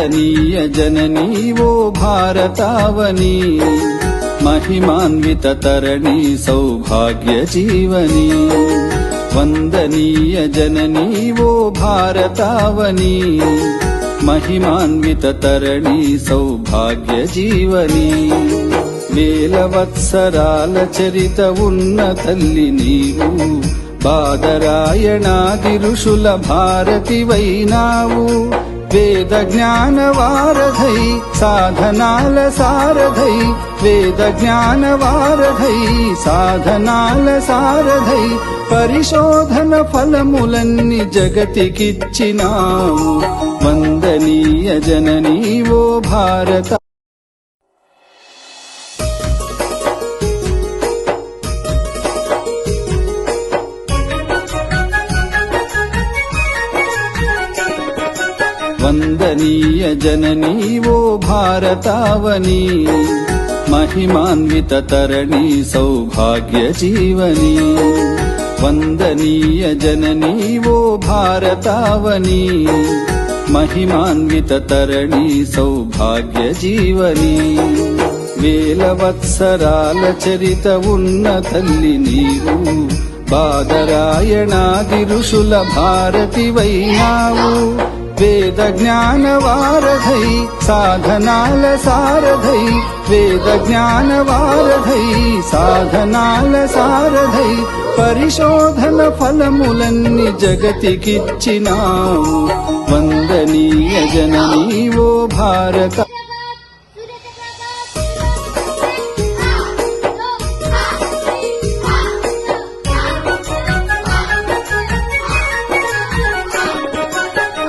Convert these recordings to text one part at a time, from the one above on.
వందనీయ జననీ ఓ భారతావని महिमान्वित तरणि सौभाग्य जीवनी वंदनीय जननी वो भारतावनी महिमान्वित तरणि सौभाग्य जीवनी वेलवत्सराल चरित उन्न तल्लि नीवु बादरायणादि ऋषुल भारति वैनावु वेद ज्ञान वारधै साधनाल सारधै वेद ज्ञान वारधै साधनाल सारधै परिशोधन फलमुलन्नि जगतिकिच्चिनावु वंदनीय जननी वो भारत वंदनीय जननी वो भारतावनी महिमान्वित तरणि सौभाग्य जीवनी वंदनीय जननी वो भारतावनी महिमान्वित तरणि सौभाग्य जीवनी वेलवत्सराल चरित उन्न तल्लि नीवु बादरायणादि ऋषुल भारति वैनावु वेद ज्ञान वारधै साधनाल सारधै वेद ज्ञान वारधै साधनाल सारधै परिशोधन फलमुलन्नि जगतिकिच्चिनावु वंदनीय जननी वो भारत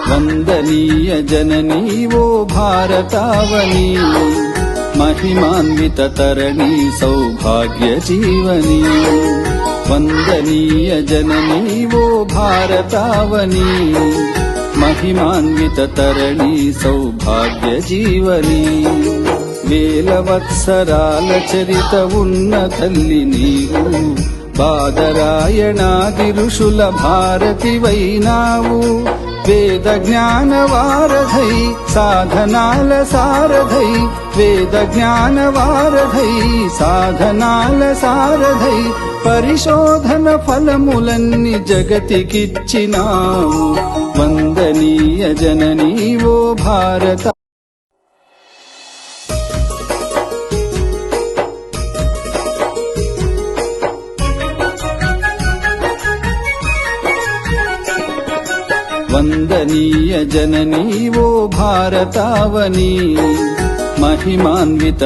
वंदनीय जननी वो भारतावनी महिमान्वित तरणि सौभाग्य जीवनी वंदनीय जननी वो भारतावनी महिमान्वित तरणि सौभाग्य जीवनी वेलवत्सराल चरित उन्न तल्लि नीवु बादरायणादि ऋषुल भारति वैनावु वेद ज्ञान वारधै साधनाल सारधै वेद ज्ञान वारधै साधनाल सारधै परिशोधन फलमुलन्नि जगतिकिच्चिनावु वंदनीय जननी वो भारत वंदनीय जननी वो भारतावनी महिमान्वित